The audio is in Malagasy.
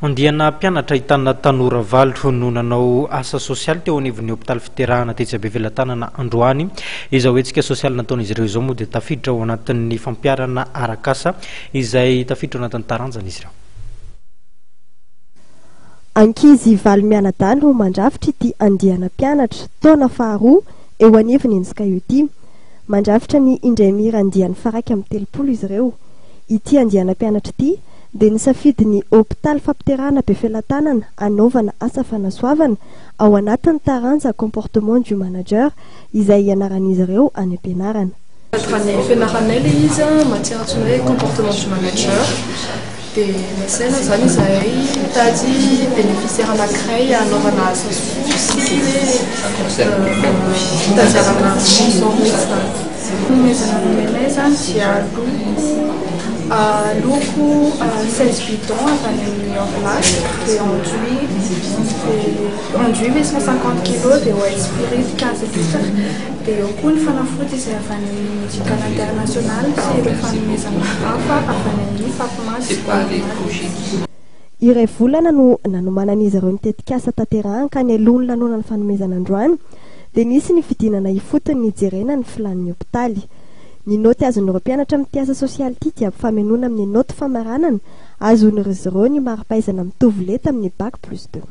Andiana mpianatra hitana tanora valitro no nanao asa sosialy teo anivon'ny hôpitaly fiterahana tetsy Bevelantanana androany. Izao etsika sosialy nataon'izy ireo izao moa dia tafiditra ao anatin'ny fampiarana arakasa izay tafiditra ao anatin'ny taranjana izy ireo. Ankizy valo mianadahy no mandrafitra ity andiana mpianatra taona faharoa eo anivony Ensika ity. Mandrafitra ny Indremira andiany faraka amin'ny 30 izy ireo. Ity andiana mpianatra ity dia nisafidin'ny hôpitaly fampiterahana Bevelantanana anaovana asa fanasoavana ao anatin'ny taranja comportement du manager izay ianaran'izy ireo any am-pianarana. Fianaranay ilay izy matière antsoina hoe comportement du manager dia nasaina izany izahay mitady bénéficiaire anankiray anaovana asa sosily fitadiavana sponsor izany. Nomezana nomenay izany dia loko 16 bidons avy any amin'ny enveloppe dia enduit 850 kg dia white spirit 15 litres dia eo koa ny fanafody izay avy any amin'ny médical international sy ireo fanomezana hafa avy any amin'ny fapimasy. Iray volana no nanomanan'izy ireo nitetika asa tanterahana ka ny alohan'ny lanonana fanomezana androany dia nisy ny fidinana ifotony nijerena ny filan'ny hôpitaly. Ny noty azon'ireo mpianatra amin'ity asa sosialy ity dia famenona amin'ny noty famaranana azon'izy ireo ny mari-pahaizana mitovy leta amin'ny bac+2.